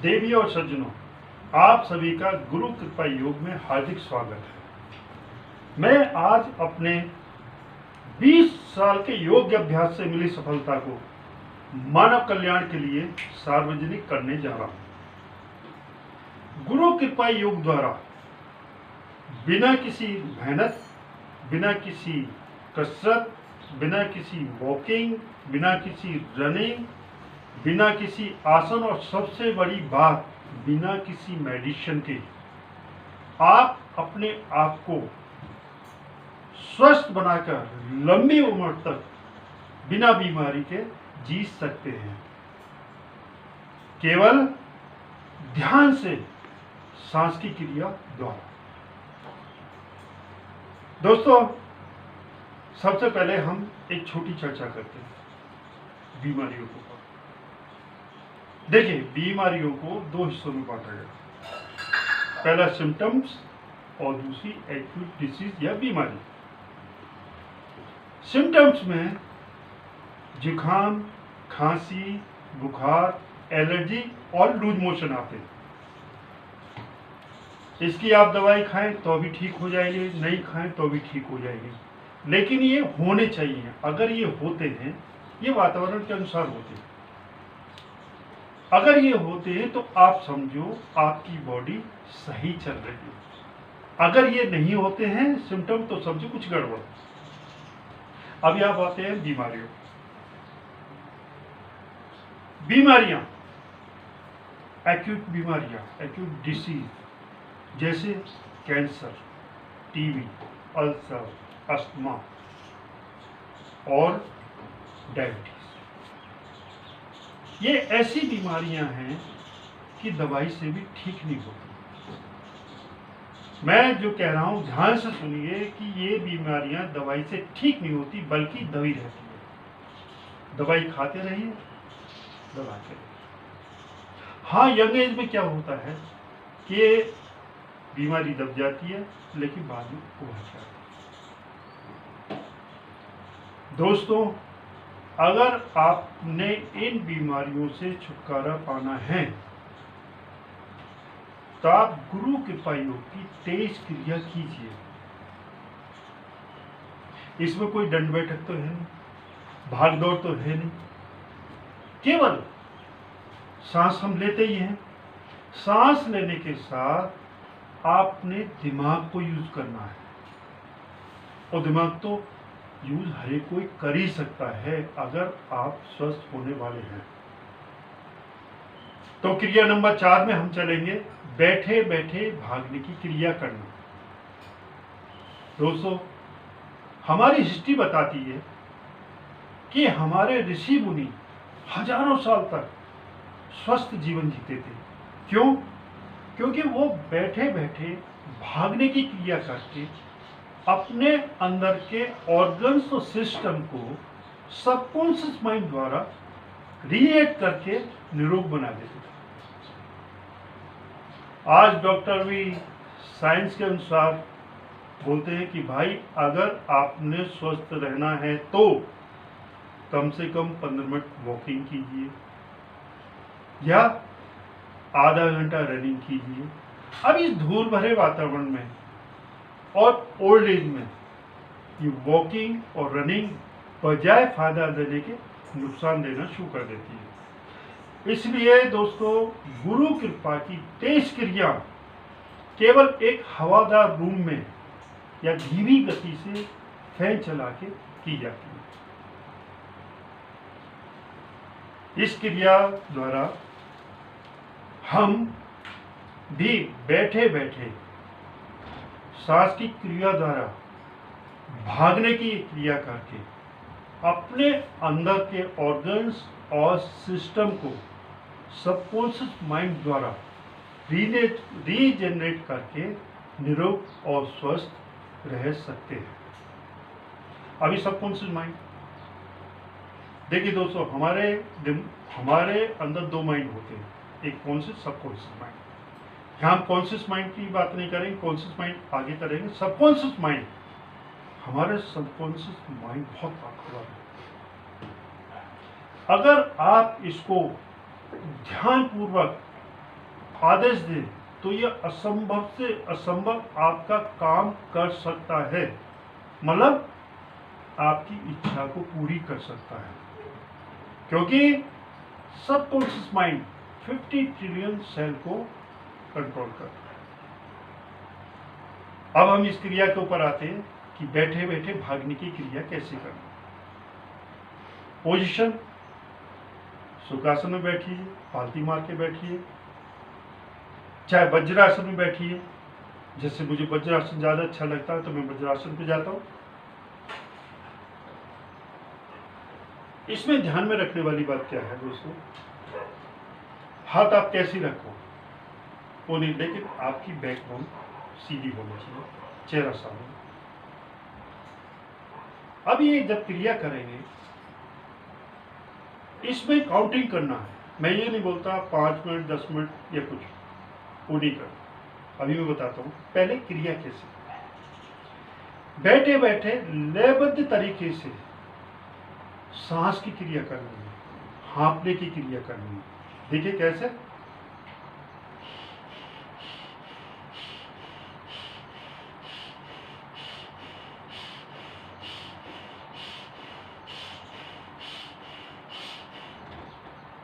देवी और सज्जनों, आप सभी का गुरु कृपा योग में हार्दिक स्वागत है। मैं आज अपने 20 साल के योग अभ्यास से मिली सफलता को मानव कल्याण के लिए सार्वजनिक करने जा रहा हूं। गुरु कृपा योग द्वारा बिना किसी मेहनत, बिना किसी कसरत, बिना किसी वॉकिंग, बिना किसी रनिंग, बिना किसी आसन और सबसे बड़ी बात बिना किसी मेडिसिन के आप अपने आप को स्वस्थ बनाकर लंबी उम्र तक बिना बीमारी के जी सकते हैं, केवल ध्यान से, सांस की क्रिया द्वारा। दोस्तों, सबसे पहले हम एक छोटी चर्चा करते हैं बीमारियों के ऊपर। देखिए, बीमारियों को दो हिस्सों में बांटा गया, पहला सिम्टम्स और दूसरी एक्यूट डिसीज या बीमारी। सिम्टम्स में जुखाम, खांसी, बुखार, एलर्जी और लूज मोशन आते हैं। इसकी आप दवाई खाएं तो भी ठीक हो जाएगी, नहीं खाएं तो भी ठीक हो जाएगी, लेकिन ये होने चाहिए। अगर ये होते हैं, ये वातावरण के अनुसार होते हैं। अगर ये होते हैं तो आप समझो आपकी बॉडी सही चल रही है। अगर ये नहीं होते हैं सिम्टम, तो समझो कुछ गड़बड़। अब आप आते हैं बीमारियों। बीमारियां, एक्यूट बीमारियां, एक्यूट डिसीज, जैसे कैंसर, टीबी, अल्सर, अस्थमा और डायबिटीज, ये ऐसी बीमारियां हैं कि दवाई से भी ठीक नहीं होती। मैं जो कह रहा हूं ध्यान से सुनिए कि ये बीमारियां दवाई से ठीक नहीं होती, बल्कि दबी रहती है। दवाई खाते रहिए, दबाते रहिए। हाँ, यंग एज में क्या होता है कि बीमारी दब जाती है, लेकिन बाद में उभर जाती है। दोस्तों, अगर आपने इन बीमारियों से छुटकारा पाना है तो आप गुरु कृपा योग की 23 क्रिया कीजिए। इसमें कोई दंड बैठक तो है नहीं, भाग दौड़ तो है नहीं, केवल सांस हम लेते ही हैं। सांस लेने के साथ आपने दिमाग को यूज करना है, और दिमाग तो यूज हर एक कोई कर ही सकता है अगर आप स्वस्थ होने वाले हैं। तो क्रिया नंबर 4 में हम चलेंगे, बैठे बैठे भागने की क्रिया करना। दोस्तों, हमारी हिस्ट्री बताती है कि हमारे ऋषि मुनि हजारों साल तक स्वस्थ जीवन जीते थे। क्यों? क्योंकि वो बैठे बैठे भागने की क्रिया करके अपने अंदर के ऑर्गन्स और सिस्टम को सबकॉन्शियस माइंड द्वारा रिएक्ट करके निरोग बना देते थे। आज डॉक्टर भी साइंस के अनुसार बोलते हैं कि भाई, अगर आपने स्वस्थ रहना है तो कम से कम 15 मिनट वॉकिंग कीजिए या आधा घंटा रनिंग कीजिए। अब इस धूल भरे वातावरण में और ओल्ड एज में ये वॉकिंग और रनिंग बजाय फायदा देने के नुकसान देना शुरू कर देती है। इसलिए दोस्तों, गुरु कृपा की 23 क्रिया केवल एक हवादार रूम में या धीमी गति से फैन चला के की जाती है। इस क्रिया द्वारा हम भी बैठे बैठे सांस की क्रिया द्वारा भागने की क्रिया करके अपने अंदर के ऑर्गन्स और सिस्टम को सबकॉन्शियस माइंड द्वारा रीजनरेट करके निरोग और स्वस्थ रह सकते हैं। अभी सबकॉन्शियस माइंड देखिए दोस्तों, हमारे अंदर दो माइंड होते हैं, एक कॉन्शियस, सबकॉन्शियस माइंड। यहाँ हम कॉन्शियस माइंड की बात नहीं करेंगे, कॉन्शियस माइंड आगे करेंगे। सबकॉन्शियस माइंड, हमारे सबकॉन्शियस माइंड बहुत ताकतवर है। अगर आप इसको ध्यानपूर्वक आदेश दे तो ये असंभव से असंभव आपका काम कर सकता है, मतलब आपकी इच्छा को पूरी कर सकता है, क्योंकि सबकॉन्शियस माइंड 50 ट्रिलियन सेल को कंट्रोल करता है। अब हम इस क्रिया के ऊपर आते हैं कि बैठे बैठे भागने की क्रिया कैसे करना। पोजीशन, सुखासन में बैठिए, पालती मार के बैठिए, चाहे वज्रासन में बैठिए। जैसे मुझे वज्रासन ज्यादा अच्छा लगता है तो मैं वज्रासन पे जाता हूं। इसमें ध्यान में रखने वाली बात क्या है दोस्तों, हाथ आप कैसी रखो वो नहीं, लेकिन आपकी बैकबोन सीधी होनी चाहिए, चेहरा सामने। अब ये जब क्रिया करेंगे इसमें काउंटिंग करना है। मैं ये नहीं बोलता 5 मिनट 10 मिनट या कुछ, वो नहीं करना। अभी मैं बताता हूँ पहले क्रिया कैसे। बैठे बैठे लयबद्ध तरीके से सांस की क्रिया करनी है, हाँफने की क्रिया करनी है। देखिए कैसे,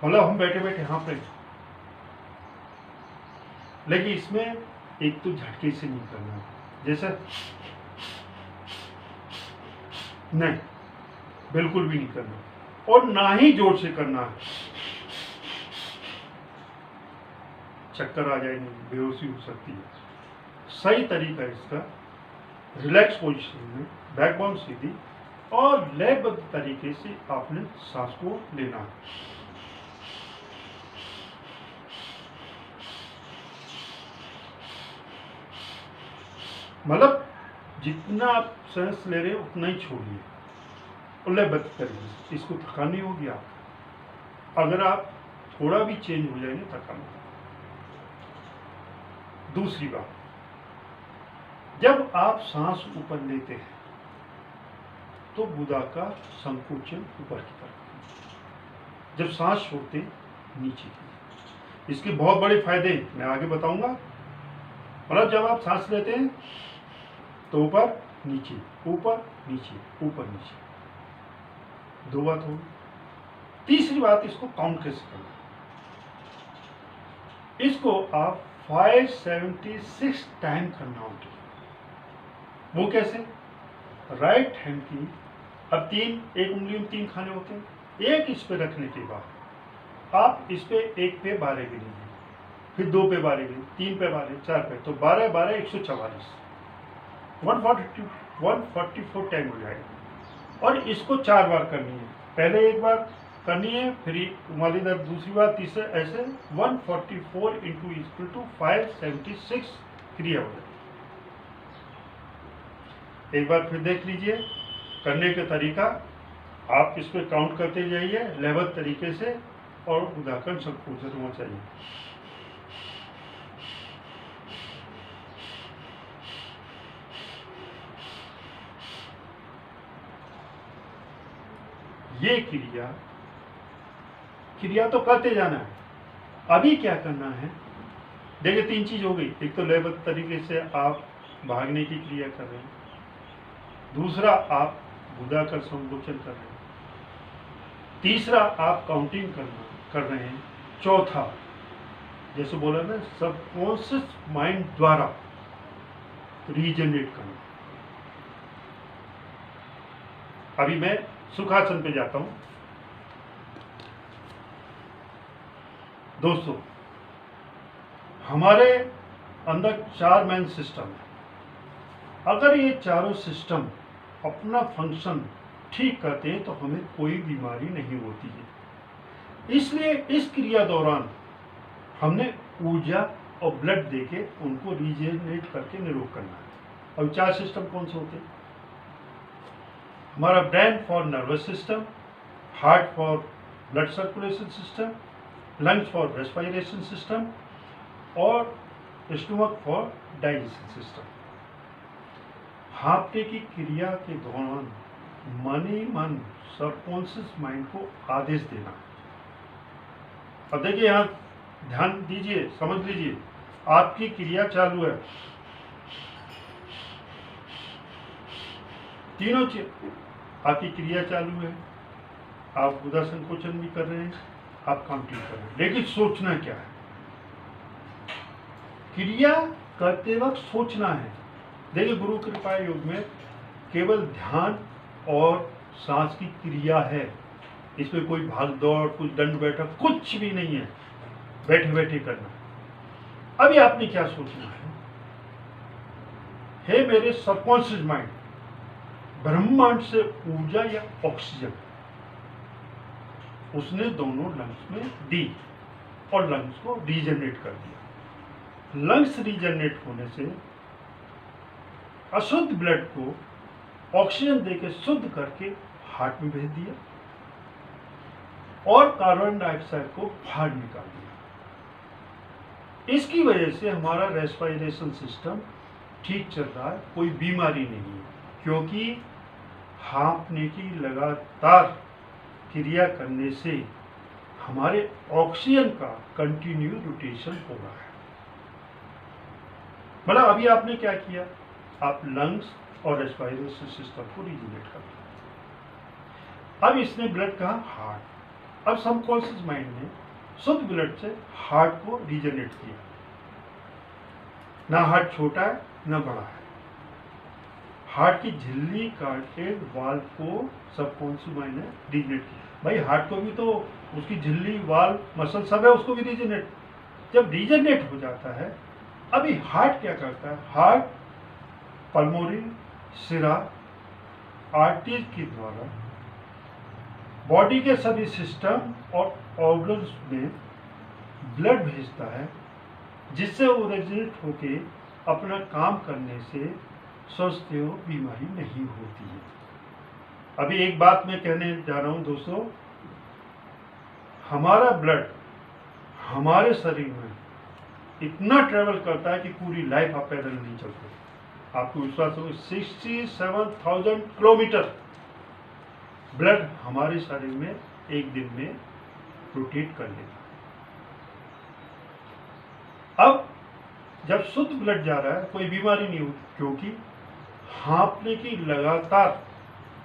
मतलब हम बैठे बैठे हाँफ रहे, लेकिन इसमें एक तो झटके से नहीं करना है, जैसे नहीं, बिल्कुल भी नहीं करना, और ना ही जोर से करना है, चक्कर आ जाएंगे, बेहोशी हो सकती है। सही तरीका है इसका, रिलैक्स पोजीशन में बैकबोन सीधी और लयबद्ध तरीके से आपने सांस को लेना है। मतलब जितना आप सांस ले रहे हो उतना ही छोड़िए और लयबद्ध करिए। इसको थकान नहीं होगी आपको, अगर आप थोड़ा भी चेंज हो जाएंगे थकान होगी। दूसरी बात, जब आप सांस ऊपर लेते हैं तो गुदा का संकोचन ऊपर की तरफ, जब सांस छोड़ते नीचे की। इसके बहुत बड़े फायदे मैं आगे बताऊंगा। मतलब जब आप सांस लेते हैं तो ऊपर नीचे, ऊपर नीचे, ऊपर नीचे, दो बात होगी। तीसरी बात, इसको काउंट कैसे करना। इसको आप 576 टाइम करना होगा। वो कैसे, राइट हैंड की, अब एक उंगली में 3 खाने होते हैं, एक इस पे रखने के बाद आप इस पे एक पे 12 गिनेंगे, फिर 2 पे 12 गिनेंगे, 3 पे 12, 4 पे, तो 12 12 144, 144 टाइम हो जाएगा। और इसको 4 बार करनी है, पहले एक बार करनी है, फिर उमालीदार दूसरी बार, तीसरा, ऐसे 144 इंटू इक्वल टू 576 क्रिया हो जाएगी। एक बार फिर देख लीजिए करने का तरीका। आप इस पे काउंट करते जाइए लयबद्ध तरीके से, और उदाहरण संकोचन होना चाहिए। ये क्रिया तो करते जाना है। अभी क्या करना है, देखिए 3 चीज हो गई। एक तो लयबद्ध तरीके से आप भागने की क्रिया कर रहे हैं, दूसरा आप गुदा का संकोचन कर रहे हैं, तीसरा आप काउंटिंग कर रहे हैं, चौथा जैसे बोला ना सबकॉन्शियस माइंड द्वारा रीजनरेट करना। अभी मैं सुखासन पे जाता हूं। दोस्तों, हमारे अंदर 4 मेन सिस्टम है। अगर ये चारों सिस्टम अपना फंक्शन ठीक करते हैं तो हमें कोई बीमारी नहीं होती है। इसलिए इस क्रिया दौरान हमने ऊर्जा और ब्लड देके उनको रीजनरेट करके निरोग करना है। अब 4 सिस्टम कौन से होते हैं? हमारा brain for nervous system, heart for blood circulation system, lungs for respiration system और स्टमक फॉर डाइजेशन सिस्टम। हाँफने की क्रिया के दौरान मन ही मन सबकॉन्शियस माइंड को आदेश देना। अब देखिए यहाँ ध्यान दीजिए, समझ लीजिए, आपकी क्रिया चालू है, तीनों आपकी क्रिया चालू है, आप गुदा संकोचन भी कर रहे हैं, आप काउंटिंग कर रहे हैं, लेकिन सोचना क्या है? क्रिया करते वक्त सोचना है। देखिए, गुरु कृपा योग में केवल ध्यान और सांस की क्रिया है, इसमें कोई भाग दौड़, कुछ दंड बैठक कुछ भी नहीं है, बैठे बैठे करना। अभी आपने क्या सोचना है? हे मेरे सबकॉन्शियस माइंड, ब्रह्मांड से ऊर्जा या ऑक्सीजन उसने दोनों लंग्स में दी और लंग्स को रीजनरेट कर दिया। लंग्स रीजनरेट होने से अशुद्ध ब्लड को ऑक्सीजन देकर शुद्ध करके हार्ट में भेज दिया और कार्बन डाइऑक्साइड को बाहर निकाल दिया। इसकी वजह से हमारा रेस्पिरेशन सिस्टम ठीक चल रहा है, कोई बीमारी नहीं है, क्योंकि हाँफने की लगातार क्रिया करने से हमारे ऑक्सीजन का कंटिन्यू रोटेशन हो रहा है। मतलब अभी आपने क्या किया? आप लंग्स और रेस्पिरेशन सिस्टम को रीजनरेट कर दिया। अब इसने ब्लड कहा हार्ट। अब सबकॉन्शियस माइंड ने शुद्ध ब्लड से हार्ट को रीजनरेट किया। ना हार्ट छोटा है ना बड़ा है, हार्ट की झिल्ली कार्टेड वाल्व को सबकॉन्शियस माइंड ने रीजनरेट किया। भाई हार्ट को भी तो उसकी झिल्ली, वाल्व, मसल सब है, उसको भी रीजनरेट। जब रीजनरेट हो जाता है, अभी हार्ट क्या करता है? हार्ट पल्मोनरी सिरा आर्टरीज के द्वारा बॉडी के सभी सिस्टम और ऑर्गन्स में ब्लड भेजता है, जिससे वो रेजिनेट होके अपना काम करने से स्वस्थ हो, बीमारी नहीं होती है। अभी एक बात मैं कहने जा रहा हूं दोस्तों, हमारा ब्लड हमारे शरीर में इतना ट्रेवल करता है कि पूरी लाइफ आप पैदल नहीं चलते। आपको विश्वास होगा, 67,000 किलोमीटर ब्लड हमारे शरीर में एक दिन में रोटेट कर लेता। अब जब शुद्ध ब्लड जा रहा है, कोई बीमारी नहीं होती, क्योंकि हाँफने की लगातार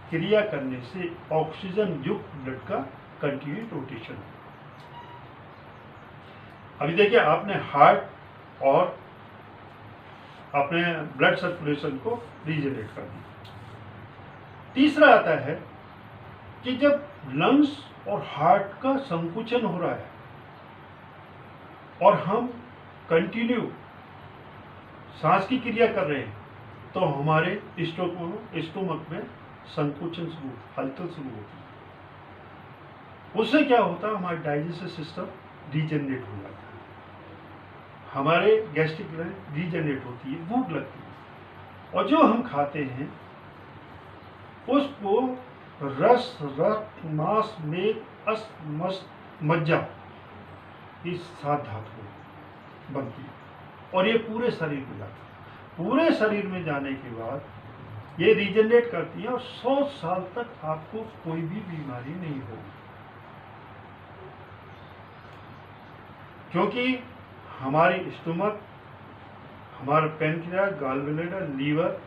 क्रिया करने से ऑक्सीजन युक्त ब्लड का कंटिन्यू रोटेशन है। अभी देखिए, आपने हार्ट और अपने ब्लड सर्कुलेशन को रीजनरेट कर दिया। तीसरा आता है कि जब लंग्स और हार्ट का संकुचन हो रहा है और हम कंटिन्यू सांस की क्रिया कर रहे हैं, तो हमारे स्टोमक में संकुचन शुरू, हलचल शुरू होती है। उससे क्या होता है? हमारा डाइजेस्टिव सिस्टम रीजनरेट हो जाता है, हमारे गैस्ट्रिक ग्लैंड रीजनरेट होती है, भूख लगती है, और जो हम खाते हैं उसको रस, रक्त, मांस, मेद, अस, मज्जा, इस 7 धातुएं बनती है और ये पूरे शरीर में जाता है। पूरे शरीर में जाने के बाद ये रीजनरेट करती है और 100 साल तक आपको कोई भी बीमारी नहीं होगी, क्योंकि हमारी स्टोमक, हमारा pancreas, gallbladder, liver,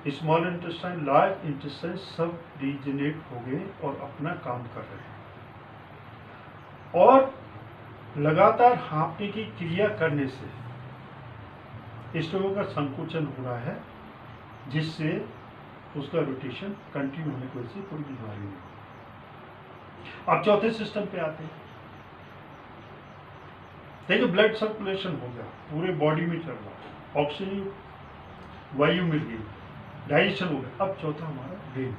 small intestine, large intestine सब रीजनरेट हो गए और अपना काम कर रहे हैं। और लगातार हाँफने की क्रिया करने से स्टोमक का संकुचन हो रहा है, जिससे उसका रोटेशन कंटिन्यू होने की वजह से कोई बीमारी नहीं। अब चौथे सिस्टम पे आते हैं। देखिए, ब्लड सर्कुलेशन हो गया, पूरे बॉडी में चल रहा है, ऑक्सीजन वायु मिल गई, डाइजेशन हो गया। अब चौथा हमारा ब्रेन,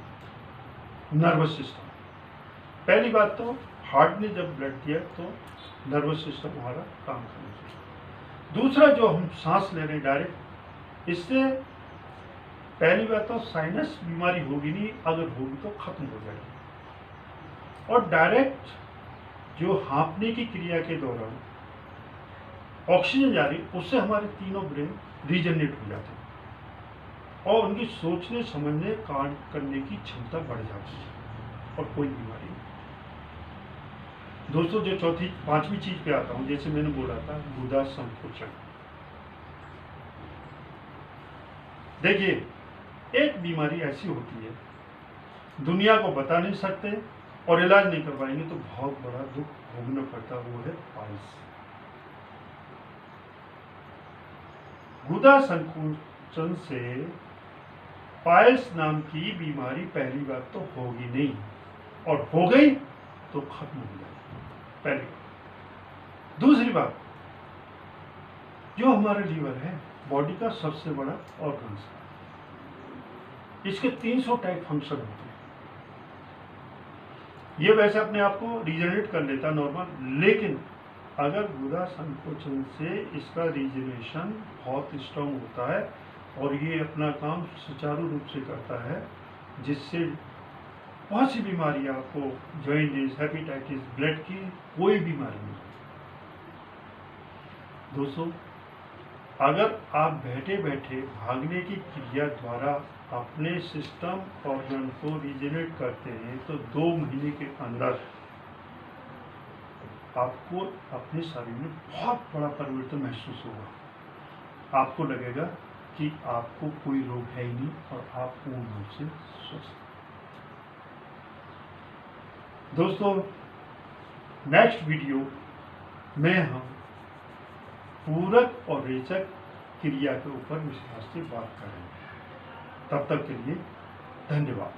नर्वस सिस्टम। पहली बात तो हार्ट ने जब ब्लड दिया तो नर्वस सिस्टम हमारा काम करना चाहिए। दूसरा, जो हम सांस ले रहे हैं डायरेक्ट, इससे पहली बात तो साइनस बीमारी होगी नहीं, अगर होगी तो खत्म हो जाएगी। और डायरेक्ट जो हाँफने की क्रिया के दौरान ऑक्सीजन जा रही, उससे हमारे तीनों ब्रेन रीजनरेट हो जाते हैं और उनकी सोचने, समझने, काम करने की क्षमता बढ़ जाती है और कोई बीमारी नहीं। दोस्तों जो चौथी पांचवी चीज पे आता हूं, जैसे मैंने बोला था गुदा संकोचन। देखिए एक बीमारी ऐसी होती है दुनिया को बता नहीं सकते और इलाज नहीं कर पाएंगे तो बहुत बड़ा दुख भोगना पड़ता, वो है पाइल्स। गुदा संकोचन से पाइल्स नाम की बीमारी पहली बात तो होगी नहीं, और हो गई तो खत्म हो जाएगी, पहली बात। दूसरी बात, जो हमारा लीवर है बॉडी का सबसे बड़ा ऑर्गन है, इसके 300 टाइप फंक्शन होते हैं। ये वैसे अपने आप को रीजनरेट कर लेता नॉर्मल, लेकिन अगर गुदा संकोचन से इसका रीजनरेशन बहुत स्ट्रांग होता है और ये अपना काम सुचारू रूप से करता है, जिससे बहुत सी बीमारी आपको जॉइंटिस, हेपेटाइटिस, ब्लड की कोई बीमारी नहीं। दोस्तों अगर आप बैठे बैठे भागने की क्रिया द्वारा अपने सिस्टम ऑर्गन को रीजनरेट करते हैं तो 2 महीने के अंदर आपको अपने शरीर में बहुत बड़ा परिवर्तन महसूस होगा। आपको लगेगा कि आपको कोई रोग है ही नहीं और आप पूर्ण रूप से स्वस्थ। दोस्तों नेक्स्ट वीडियो में हम पूरक और रेचक क्रिया के ऊपर विस्तार से बात करेंगे। तब तक के लिए धन्यवाद।